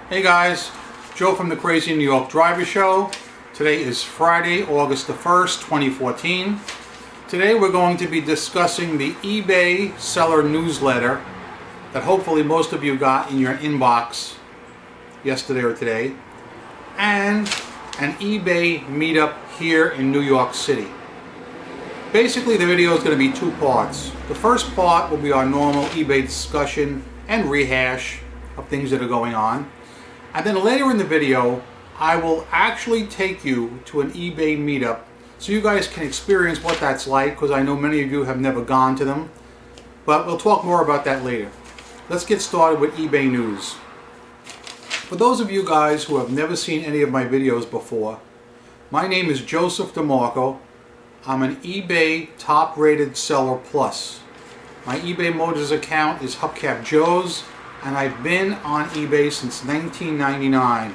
Hey guys, Joe from the Crazy New York Driver Show. Today is Friday, August the 1st, 2014. Today we're going to be discussing the eBay seller newsletter that hopefully most of you got in your inbox yesterday or today, and an eBay meetup here in New York City. Basically the video is going to be two parts. The first part will be our normal eBay discussion and rehash of things that are going on. And then later in the video, I will actually take you to an eBay meetup so you guys can experience what that's like, because I know many of you have never gone to them. But we'll talk more about that later. Let's get started with eBay news. For those of you guys who have never seen any of my videos before, my name is Joseph DeMarco. I'm an eBay top rated seller plus. My eBay Motors account is Hubcap Joe's, and I've been on eBay since 1999.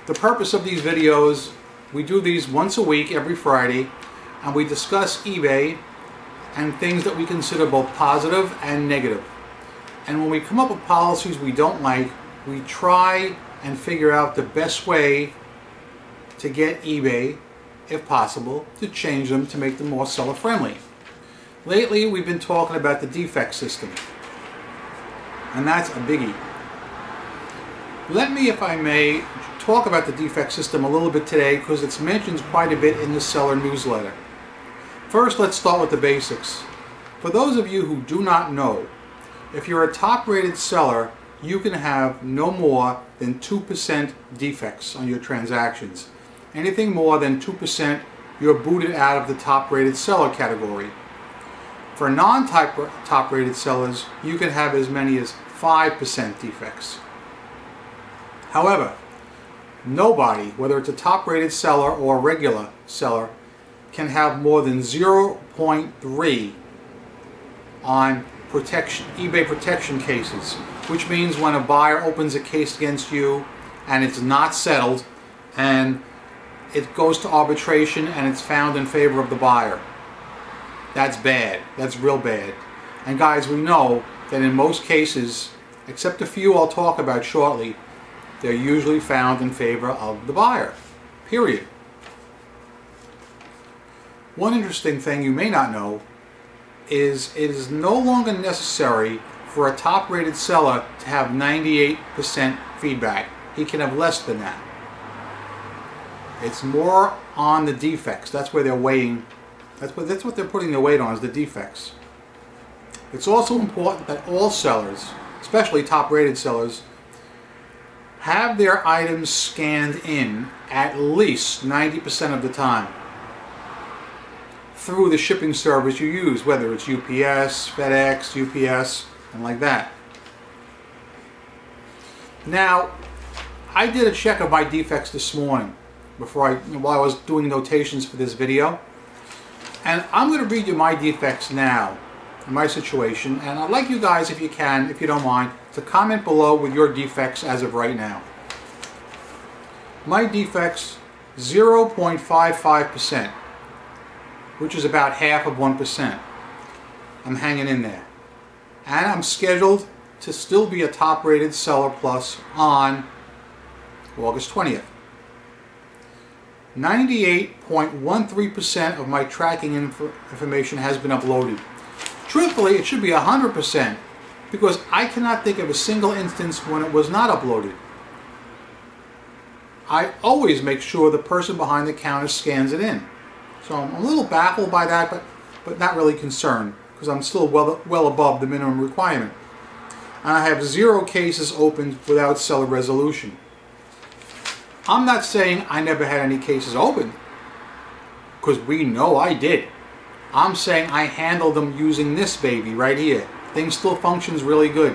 The purpose of these videos, we do these once a week every Friday, and we discuss eBay and things that we consider both positive and negative. And when we come up with policies we don't like, we try and figure out the best way to get eBay, if possible, to change them to make them more seller friendly. Lately we've been talking about the defect system, and that's a biggie. Let me, if I may, talk about the defect system a little bit today, because it's mentioned quite a bit in the seller newsletter. First, let's start with the basics. For those of you who do not know, if you're a top rated seller, you can have no more than 2% defects on your transactions. Anything more than 2%, you're booted out of the top rated seller category. For non-top rated sellers, you can have as many as 5% defects. However, nobody, whether it's a top rated seller or a regular seller, can have more than 0.3 on eBay protection cases, which means when a buyer opens a case against you and it's not settled and it goes to arbitration and it's found in favor of the buyer. That's bad. That's real bad. And guys, we know that in most cases, except a few I'll talk about shortly, they're usually found in favor of the buyer. Period. One interesting thing you may not know is it is no longer necessary for a top-rated seller to have 98% feedback. He can have less than that. It's more on the defects. That's where they're weighing. That's what they're putting their weight on, is the defects. It's also important that all sellers, especially top-rated sellers, have their items scanned in at least 90% of the time through the shipping service you use, whether it's UPS, FedEx, UPS, and like that. Now, I did a check of my defects this morning while I was doing notations for this video. And I'm going to read you my defects now, in my situation, and I'd like you guys, if you can, if you don't mind, to comment below with your defects as of right now. My defects, 0.55%, which is about half of 1%. I'm hanging in there. And I'm scheduled to still be a top-rated seller plus on August 20th. 98.13% of my tracking information has been uploaded. Truthfully, it should be 100%, because I cannot think of a single instance when it was not uploaded. I always make sure the person behind the counter scans it in. So I'm a little baffled by that, but not really concerned, because I'm still well above the minimum requirement. And I have 0 cases opened without seller resolution. I'm not saying I never had any cases open, because we know I did. I'm saying I handled them using this baby right here. Thing still functions really good.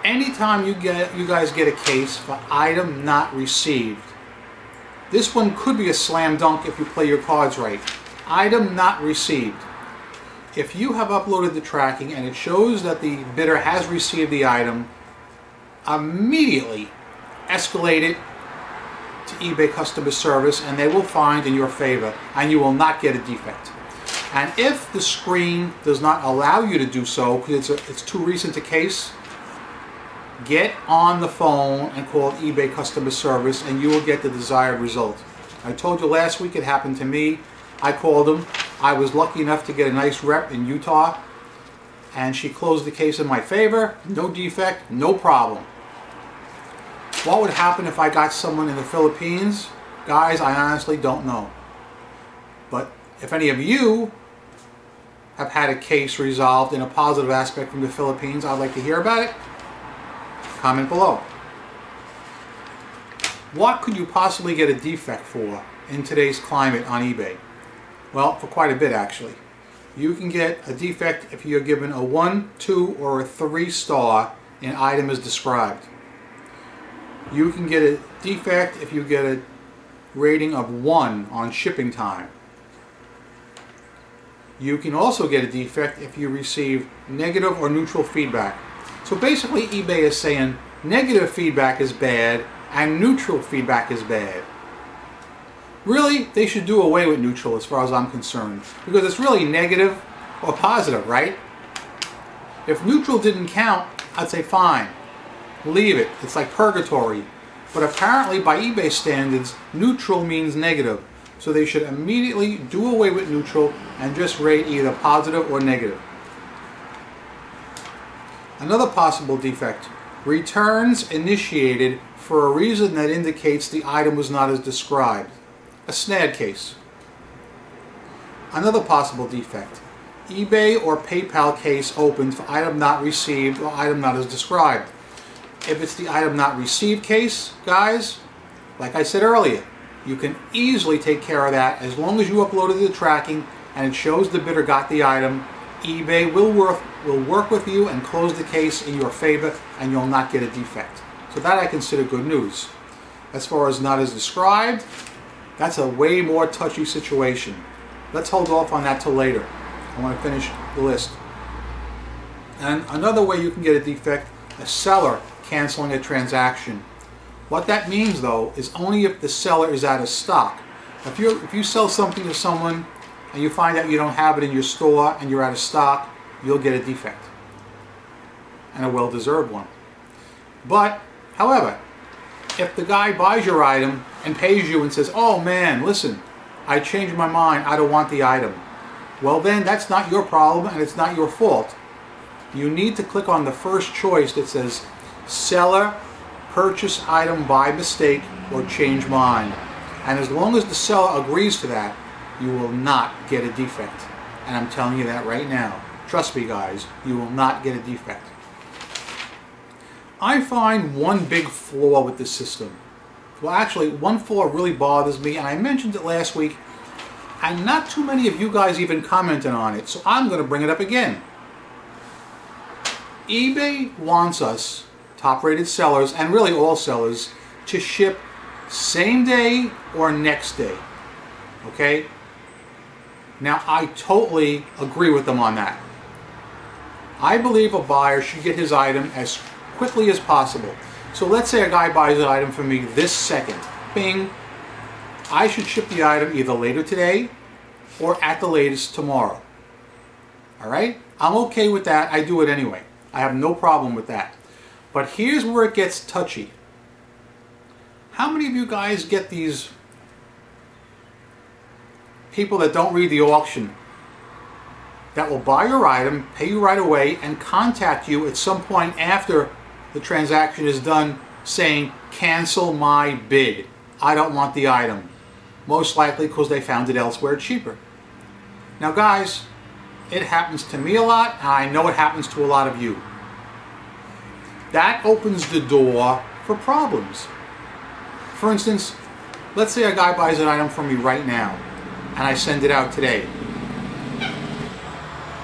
Anytime you guys get a case for item not received, this one could be a slam dunk if you play your cards right. Item not received. If you have uploaded the tracking and it shows that the bidder has received the item, immediately escalate it to eBay customer service, and they will find in your favor, and you will not get a defect. And if the screen does not allow you to do so because it's too recent a case, get on the phone and call eBay customer service and you will get the desired result. I told you last week it happened to me. I called them. I was lucky enough to get a nice rep in Utah, and she closed the case in my favor. No defect, no problem. What would happen if I got someone in the Philippines? Guys, I honestly don't know. But if any of you have had a case resolved in a positive aspect from the Philippines, I'd like to hear about it. Comment below. What could you possibly get a defect for in today's climate on eBay? Well, for quite a bit actually. You can get a defect if you're given a 1, 2, or a 3 star in item as described. You can get a defect if you get a rating of 1 on shipping time. You can also get a defect if you receive negative or neutral feedback. So basically eBay is saying negative feedback is bad and neutral feedback is bad. Really, they should do away with neutral as far as I'm concerned, because it's really negative or positive, right? If neutral didn't count, I'd say fine, leave it. It's like purgatory. But apparently by eBay standards, neutral means negative. So they should immediately do away with neutral and just rate either positive or negative. Another possible defect: returns initiated for a reason that indicates the item was not as described. A SNAD case. Another possible defect: eBay or PayPal case opened for item not received or item not as described. If it's the item not received case, guys, like I said earlier, you can easily take care of that as long as you uploaded the tracking and it shows the bidder got the item. eBay will work with you and close the case in your favor, and you'll not get a defect. So that I consider good news. As far as not as described, that's a way more touchy situation. Let's hold off on that till later. I want to finish the list. And another way you can get a defect: a seller canceling a transaction. What that means though is only if the seller is out of stock. If you sell something to someone and you find out you don't have it in your store and you're out of stock, you'll get a defect. And a well-deserved one. But, however, if the guy buys your item and pays you and says, "Oh man, listen, I changed my mind, I don't want the item," well then that's not your problem and it's not your fault. You need to click on the first choice that says seller purchase item by mistake or change mind. And as long as the seller agrees to that, you will not get a defect. And I'm telling you that right now. Trust me guys, you will not get a defect. I find one big flaw with this system. Well, actually, one flaw really bothers me, and I mentioned it last week, and not too many of you guys even commented on it, so I'm going to bring it up again. eBay wants us, top-rated sellers, and really all sellers, to ship same day or next day. Okay? Now, I totally agree with them on that. I believe a buyer should get his item as quickly as possible. So let's say a guy buys an item from me this second. Bing! I should ship the item either later today or at the latest tomorrow. Alright? I'm okay with that. I do it anyway. I have no problem with that. But here's where it gets touchy. How many of you guys get these people that don't read the auction that will buy your item, pay you right away, and contact you at some point after the transaction is done saying, "Cancel my bid. I don't want the item." Most likely because they found it elsewhere cheaper. Now guys, it happens to me a lot, and I know it happens to a lot of you. That opens the door for problems. For instance, let's say a guy buys an item from me right now, and I send it out today.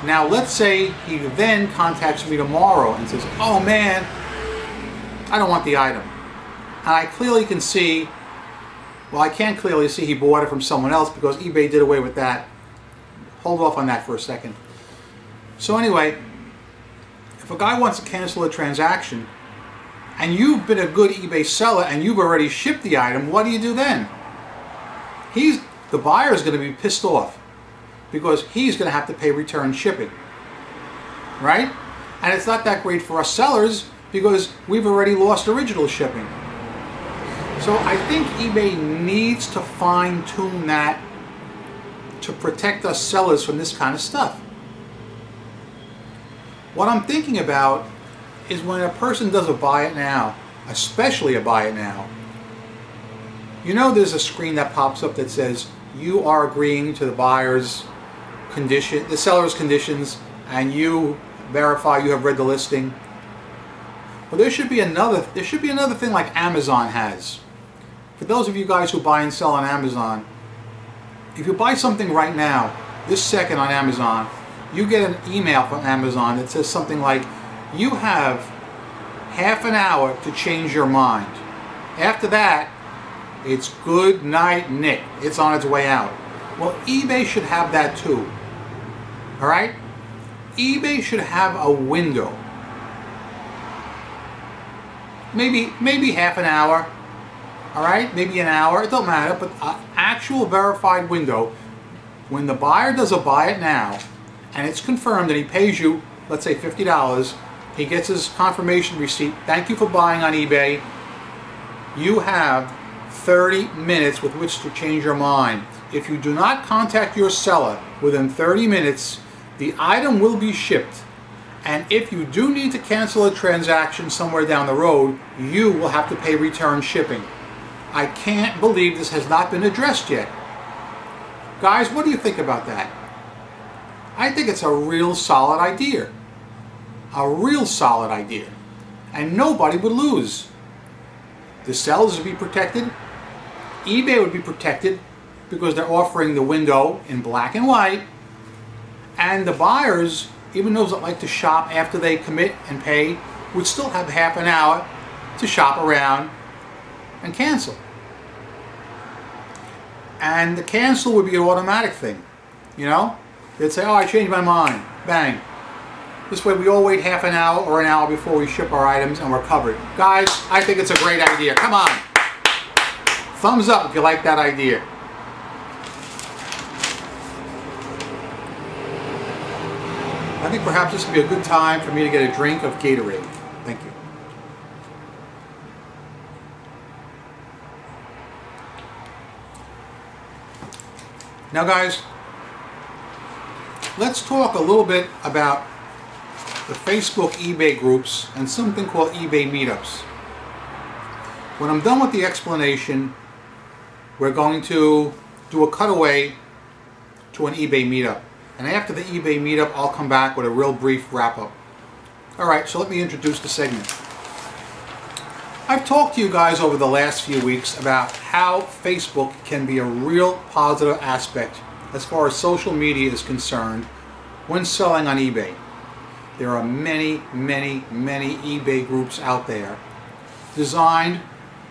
Now let's say he then contacts me tomorrow and says, "Oh man, I don't want the item." And I clearly can see, well, I can't clearly see he bought it from someone else because eBay did away with that. Hold off on that for a second. So anyway, if a guy wants to cancel a transaction and you've been a good eBay seller and you've already shipped the item, what do you do then? The buyer is going to be pissed off because he's going to have to pay return shipping, right? And it's not that great for us sellers because we've already lost original shipping. So I think eBay needs to fine-tune that to protect us sellers from this kind of stuff. What I'm thinking about is when a person does a buy it now, especially a buy it now, you know there's a screen that pops up that says you are agreeing to the buyer's condition, the seller's conditions, and you verify you have read the listing. Well, there should be another thing like Amazon has. For those of you guys who buy and sell on Amazon, if you buy something right now, this second on Amazon, you get an email from Amazon that says something like, you have half an hour to change your mind. After that, it's good night, Nick. It's on its way out. Well, eBay should have that too. All right? eBay should have a window. Maybe half an hour. All right? Maybe an hour. It don't matter. But an actual verified window. When the buyer does a buy it now, and it's confirmed that he pays you, let's say $50, he gets his confirmation receipt. Thank you for buying on eBay. You have 30 minutes with which to change your mind. If you do not contact your seller within 30 minutes, the item will be shipped. And if you do need to cancel a transaction somewhere down the road, you will have to pay return shipping. I can't believe this has not been addressed yet. Guys, what do you think about that? I think it's a real solid idea. A real solid idea. And nobody would lose. The sellers would be protected. eBay would be protected because they're offering the window in black and white. And the buyers, even those that like to shop after they commit and pay, would still have half an hour to shop around and cancel. And the cancel would be an automatic thing. You know? They'd say, oh, I changed my mind. Bang. This way we all wait half an hour or an hour before we ship our items and we're covered. Guys, I think it's a great idea. Come on. Thumbs up if you like that idea. I think perhaps this would be a good time for me to get a drink of Gatorade. Thank you. Now guys, let's talk a little bit about the Facebook eBay groups and something called eBay meetups. When I'm done with the explanation, we're going to do a cutaway to an eBay meetup. And after the eBay meetup, I'll come back with a real brief wrap-up. Alright, so let me introduce the segment. I've talked to you guys over the last few weeks about how Facebook can be a real positive aspect as far as social media is concerned when selling on eBay. There are many eBay groups out there designed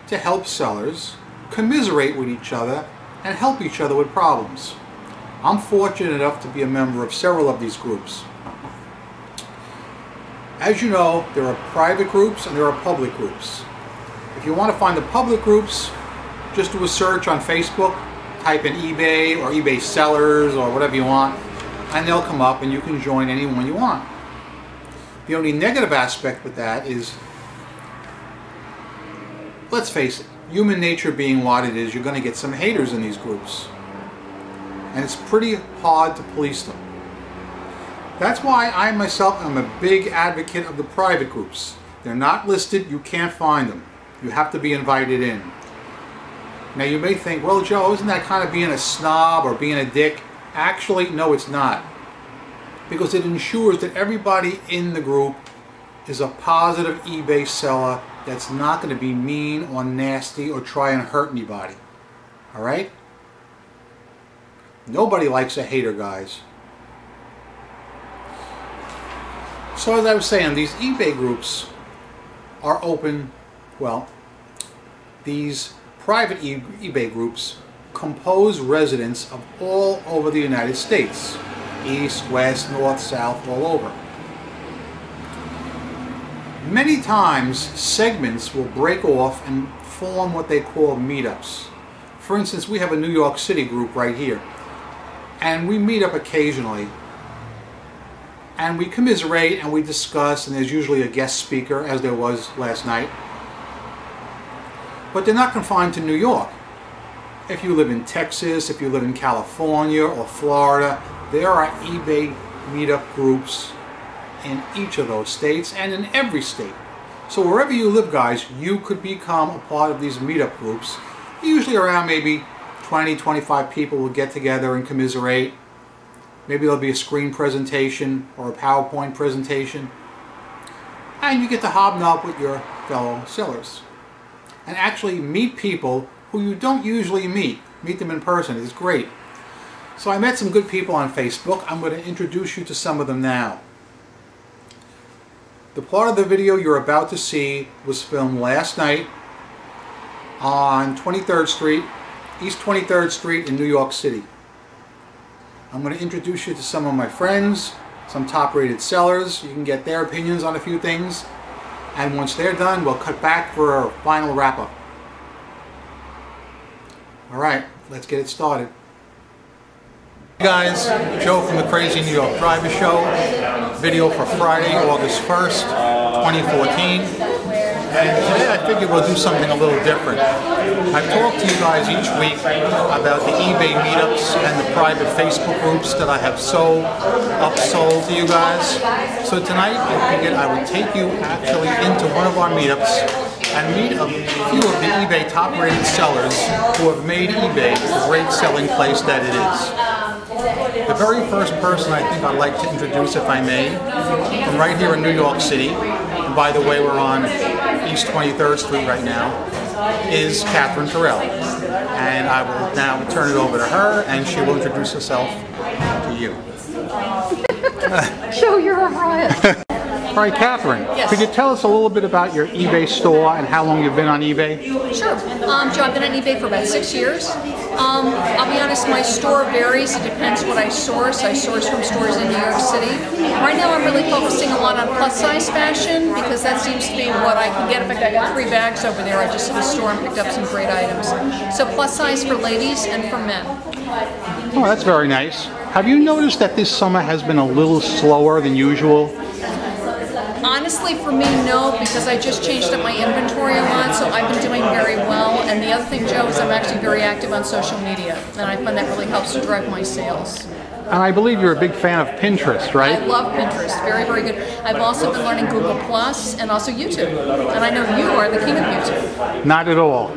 to help sellers commiserate with each other and help each other with problems. I'm fortunate enough to be a member of several of these groups. As you know, there are private groups and there are public groups. If you want to find the public groups, just do a search on Facebook, type in eBay or eBay sellers or whatever you want, and they'll come up and you can join any one you want. The only negative aspect with that is, let's face it, human nature being what it is, you're going to get some haters in these groups. And it's pretty hard to police them. That's why I myself am a big advocate of the private groups. They're not listed, you can't find them. You have to be invited in. Now you may think, well Joe, isn't that kind of being a snob or being a dick? Actually, no it's not. Because it ensures that everybody in the group is a positive eBay seller that's not going to be mean or nasty or try and hurt anybody. Alright? Nobody likes a hater, guys. So as I was saying, these eBay groups are open, well, these private eBay groups compose residents of all over the United States. East, west, north, south, all over. Many times, segments will break off and form what they call meetups. For instance, we have a New York City group right here. And we meet up occasionally. and we commiserate and we discuss, and there's usually a guest speaker, as there was last night. But they're not confined to New York. If you live in Texas, if you live in California or Florida, there are eBay meetup groups in each of those states and in every state. So wherever you live, guys, you could become a part of these meetup groups. Usually around maybe 20, 25 people will get together and commiserate. Maybe there'll be a screen presentation or a PowerPoint presentation. And you get to hobnob with your fellow sellers and actually meet people who you don't usually meet. Meet them in person. It's great. So I met some good people on Facebook. I'm going to introduce you to some of them now. The part of the video you're about to see was filmed last night on 23rd Street, East 23rd Street in New York City. I'm going to introduce you to some of my friends, some top-rated sellers. You can get their opinions on a few things. And once they're done, we'll cut back for our final wrap-up. Alright, let's get it started. Hey guys, Joe from the Crazy New York Driver Show. Video for Friday, August 1st, 2014. And today I figured we'll do something a little different. I've talked to you guys each week about the eBay meetups and the private Facebook groups that I have upsold to you guys. So tonight I figured I would take you actually into one of our meetups and meet a few of the eBay top-rated sellers who have made eBay the great selling place that it is. The very first person I think I'd like to introduce, if I may, from right here in New York City, and by the way we're on East 23rd Street right now, is Catherine Terrell. And I will now turn it over to her and she will introduce herself to you. Joe, you're a riot. All right, Catherine, yes. Could you tell us a little bit about your eBay store and how long you've been on eBay? Sure. Joe, I've been on eBay for about 6 years. I'll be honest, my store varies. It depends what I source. I source from stores in New York City. Right now I'm really focusing a lot on plus-size fashion because that seems to be what I can get. In fact, I got 3 bags over there. I just hit the store and picked up some great items. So plus-size for ladies and for men. Oh, that's very nice. Have you noticed that this summer has been a little slower than usual? Honestly, for me, no, because I just changed up my inventory a lot, so I've been doing very well. And the other thing, Joe, is I'm actually very active on social media, and I find that really helps to drive my sales. And I believe you're a big fan of Pinterest, right? I love Pinterest. Very, very good. I've also been learning Google Plus and also YouTube. And I know you are the king of YouTube. Not at all.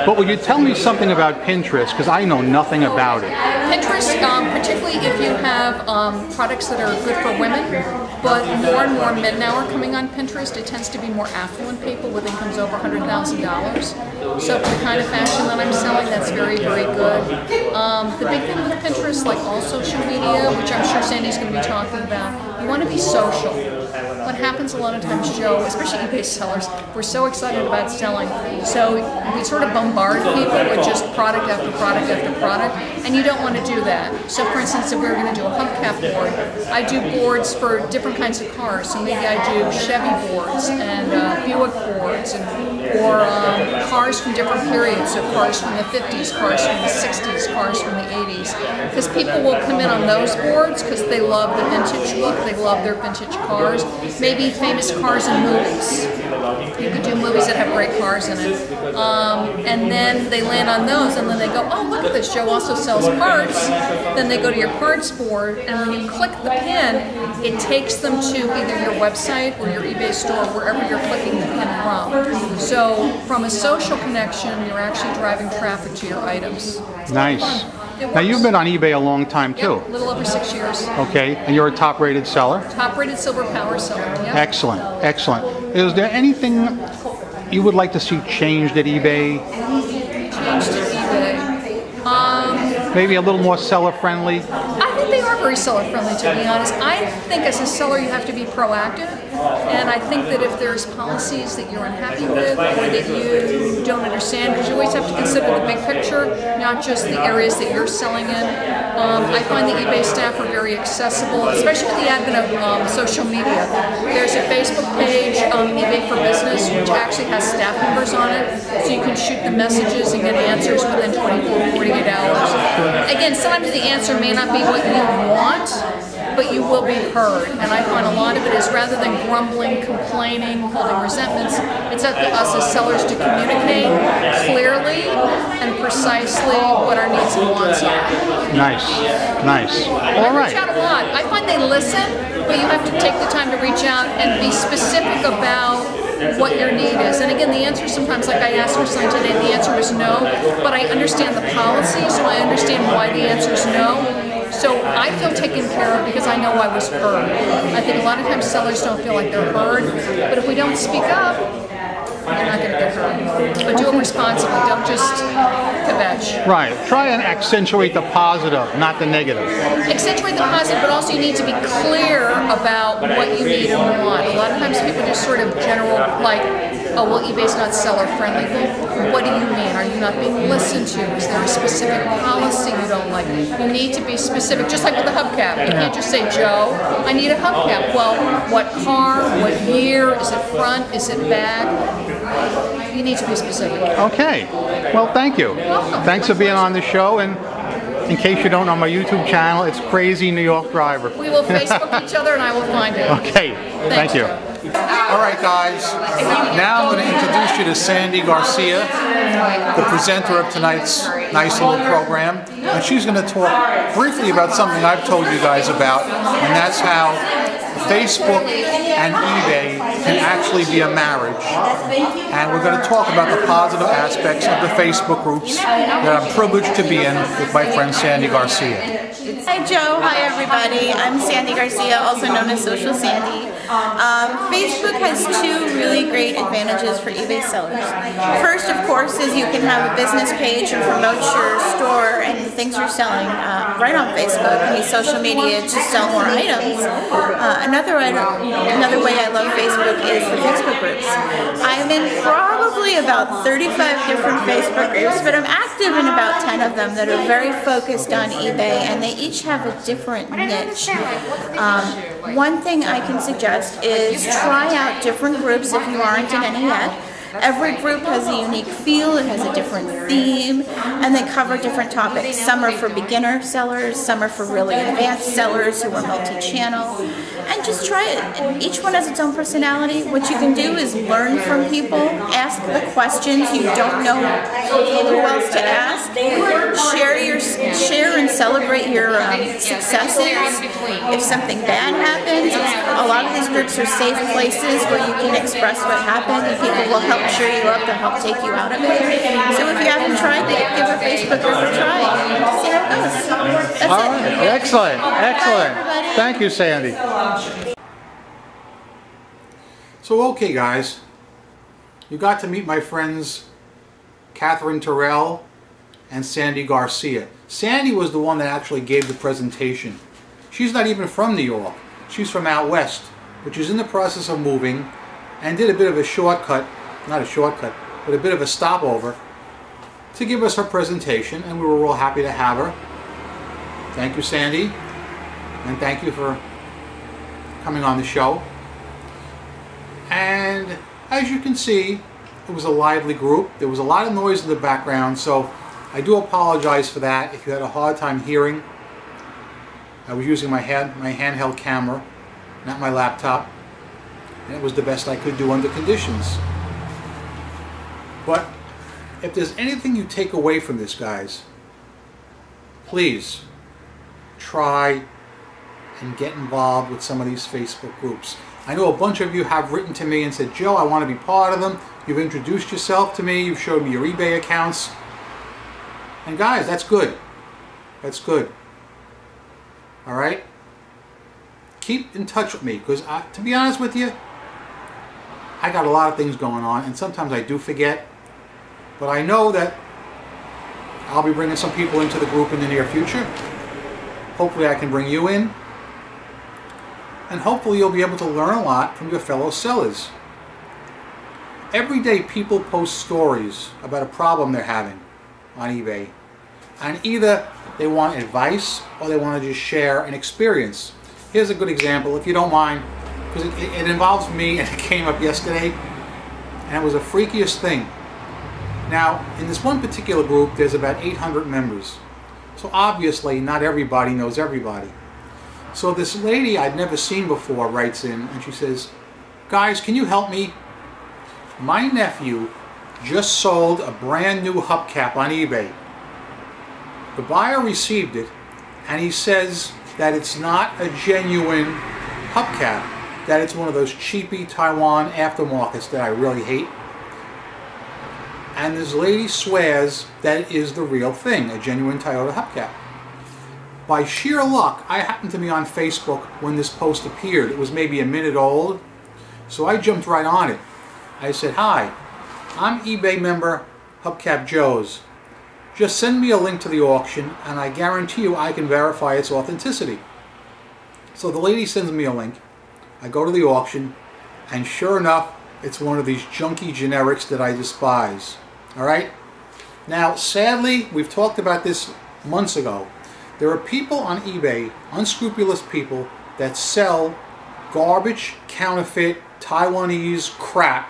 But will you tell me something about Pinterest? Because I know nothing about it. Pinterest, particularly if you have products that are good for women, but more and more men now are coming on Pinterest. It tends to be more affluent people with incomes over $100,000. So for the kind of fashion that I'm selling, that's very, very good. The big thing with Pinterest, like all social media, which I'm sure Sandy's going to be talking about, you want to be social. What happens a lot of times, Joe, especially eBay sellers, we're so excited about selling, so we sort of bombard people with just product after product after product, and you don't want to do that. So for instance, if we were going to do a hubcap board, I do boards for different kinds of cars, so maybe I do Chevy boards and Buick boards, or cars from different periods, so cars from the 50s, cars from the 60s, cars from the 80s, because people will come in on those boards because they love the vintage look, they love their vintage cars. Maybe famous cars in movies. You could do movies that have great cars in it. And then they land on those and then they go, oh, look at this, Joe also sells parts. Then they go to your parts board, and when you click the pin, it takes them to either your website or your eBay store, wherever you're clicking the pin from. So from a social connection, you're actually driving traffic to your items. Nice. Now you've been on eBay a long time too. Yep, a little over 6 years. Okay, and you're a top-rated seller? Top-rated silver power seller, yeah. Excellent, excellent. Is there anything you would like to see changed at eBay? Changed at eBay? Maybe a little more seller-friendly? I think they are very seller-friendly, to be honest. I think as a seller you have to be proactive, and I think that if there's policies that you're unhappy with or that you don't understand, because you always have to consider the big picture, not just the areas that you're selling in. I find the eBay staff are very accessible, especially with the advent of social media. There's a Facebook page, eBay for Business, which actually has staff members on it, so you can shoot the messages and get answers within 24, 48 hours. Again, sometimes the answer may not be what you want, but you will be heard. And I find a lot of it is rather than grumbling, complaining, holding resentments, it's up to us as sellers to communicate clearly and precisely what our needs and wants are. Nice, nice. All right. I reach out a lot. I find they listen, but you have to take the time to reach out and be specific about what your need is. And again, the answer sometimes, like I asked for something today, the answer is no, but I understand the policy, so I understand why the answer is no. So I feel taken care of because I know I was heard. I think a lot of times sellers don't feel like they're heard, but if we don't speak up, you're not going to get heard. But do it responsibly, don't just kvetch. Right. Try and accentuate the positive, not the negative. Accentuate the positive, but also you need to be clear about what you need and want. A lot of times people just sort of general, like, oh, well, eBay's not seller friendly. Well, what do you mean? Are you not being listened to? Is there a specific policy you don't like? You need to be specific, just like with the hubcap. You can't just say, Joe, I need a hubcap. Well, what car, what year, is it front, is it back? You need to be specific. Okay. Well, thank you. Welcome. Thanks for being on the show. And in case you don't know my YouTube channel, it's Crazy New York Driver. We will Facebook each other and I will find it. Okay. Thank you. All right, guys. Now I'm going to introduce you to Sandy Garcia, the presenter of tonight's nice little program. And she's going to talk briefly about something I've told you guys about, and that's how Facebook and eBay can actually be a marriage. And we're going to talk about the positive aspects of the Facebook groups that I'm privileged to be in with my friend Sandy Garcia. Hi Joe, hi everybody. I'm Sandy Garcia, also known as Social Sandy. Facebook has two really great advantages for eBay sellers. First, of course, is you can have a business page and promote your store and the things you're selling right on Facebook and use social media to sell more items. Another way I love Facebook is the Facebook groups. I'm in probably about 35 different Facebook groups, but I'm active in about 10 of them that are very focused on eBay, and they each have a different niche. One thing I can suggest is try out different groups if you aren't in any yet. Every group has a unique feel, it has a different theme, and they cover different topics. Some are for beginner sellers, some are for really advanced sellers who are multi-channel. And just try it. Each one has its own personality. What you can do is learn from people, ask the questions you don't know who else to ask, share and celebrate your successes. If something bad happens, a lot of these groups are safe places where you can express what happened, and people will help cheer you up and help take you out of it. So if you haven't tried it, give a Facebook group a try and see how it goes. That's All right. it. Excellent. Excellent. Bye, Thank you, Sandy. So, okay, guys. You got to meet my friends Catherine Terrell and Sandy Garcia. Sandy was the one that actually gave the presentation. She's not even from New York. She's from out west, but she's in the process of moving and did a bit of a shortcut, not a shortcut, but a bit of a stopover to give us her presentation, and we were all happy to have her. Thank you, Sandy, and thank you for coming on the show. And as you can see, it was a lively group. There was a lot of noise in the background, so I do apologize for that if you had a hard time hearing. I was using my handheld camera, not my laptop, and it was the best I could do under conditions. But if there's anything you take away from this, guys, please try and get involved with some of these Facebook groups. I know a bunch of you have written to me and said, Joe, I want to be part of them. You've introduced yourself to me. You've showed me your eBay accounts. And guys, that's good. That's good. All right? Keep in touch with me, because to be honest with you, I got a lot of things going on, and sometimes I do forget. But I know that I'll be bringing some people into the group in the near future. Hopefully I can bring you in. And hopefully you'll be able to learn a lot from your fellow sellers. Every day people post stories about a problem they're having on eBay. And either they want advice or they want to just share an experience. Here's a good example, if you don't mind, because it involves me, and it came up yesterday, and it was the freakiest thing. Now, in this one particular group, there's about 800 members. So obviously, not everybody knows everybody. So this lady I'd never seen before writes in and she says, "Guys, can you help me? My nephew just sold a brand new hubcap on eBay. The buyer received it and he says that it's not a genuine hubcap, that it's one of those cheapy Taiwan aftermarkets that I really hate. And this lady swears that it is the real thing, a genuine Toyota hubcap." By sheer luck, I happened to be on Facebook when this post appeared. It was maybe a minute old, so I jumped right on it. I said, "Hi, I'm eBay member Hubcap Joe's. Just send me a link to the auction and I guarantee you I can verify its authenticity." So the lady sends me a link. I go to the auction and sure enough, it's one of these junky generics that I despise. Alright? Now, sadly, we've talked about this months ago. There are people on eBay, unscrupulous people, that sell garbage, counterfeit, Taiwanese crap.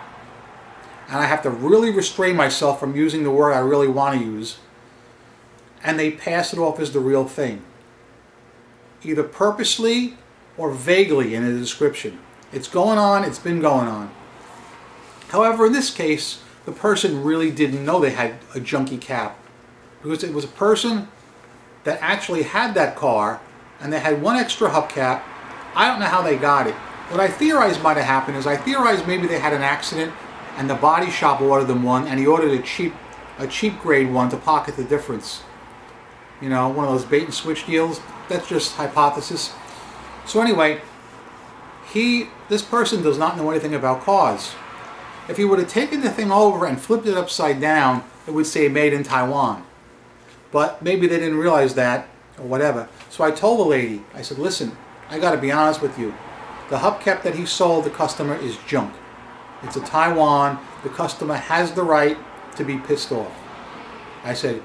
And I have to really restrain myself from using the word I really want to use. And they pass it off as the real thing, either purposely or vaguely in the description. It's going on, it's been going on. However, in this case, the person really didn't know they had a junky cap, because it was a person that actually had that car and they had one extra hubcap. I don't know how they got it. What I theorize might have happened is I theorize maybe they had an accident and the body shop ordered them one and he ordered a cheap grade one to pocket the difference. You know, one of those bait and switch deals. That's just hypothesis. So anyway, this person does not know anything about cars. If he would have taken the thing over and flipped it upside down, it would say made in Taiwan. But maybe they didn't realize that, or whatever. So I told the lady, I said, "Listen, I got to be honest with you. The hubcap that he sold the customer is junk. It's a Taiwan. The customer has the right to be pissed off." I said,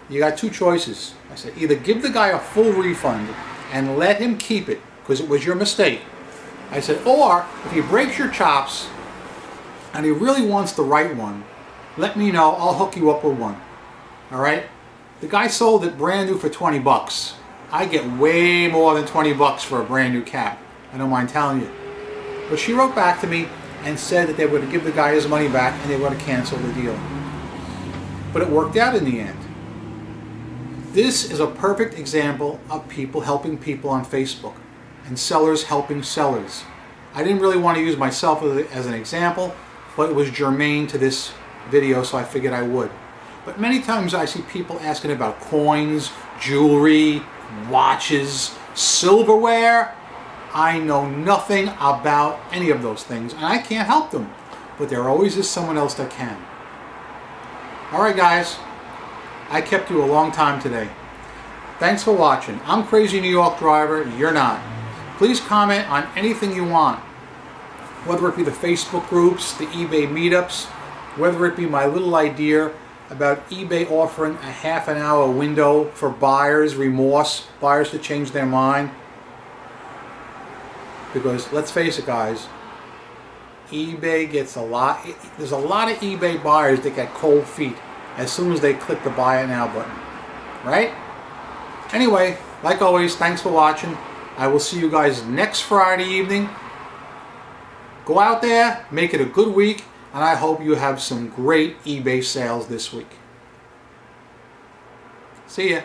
"You got two choices." I said, "Either give the guy a full refund and let him keep it because it was your mistake." I said, "Or if he breaks your chops and he really wants the right one, let me know. I'll hook you up with one." All right? The guy sold it brand new for 20 bucks. I get way more than 20 bucks for a brand new cap. I don't mind telling you. But she wrote back to me and said that they would give the guy his money back and they would have canceled the deal. But it worked out in the end. This is a perfect example of people helping people on Facebook and sellers helping sellers. I didn't really want to use myself as an example, but it was germane to this video, so I figured I would. But many times I see people asking about coins, jewelry, watches, silverware. I know nothing about any of those things, and I can't help them. But there always is someone else that can. Alright guys, I kept you a long time today. Thanks for watching. I'm Crazy New York Driver, you're not. Please comment on anything you want, whether it be the Facebook groups, the eBay meetups, whether it be my little idea about eBay offering a half-an-hour window for buyers to change their mind. Because let's face it guys, eBay gets there's a lot of eBay buyers that get cold feet as soon as they click the buy it now button, right? Anyway, like always, thanks for watching. I will see you guys next Friday evening. Go out there, make it a good week, and I hope you have some great eBay sales this week. See ya.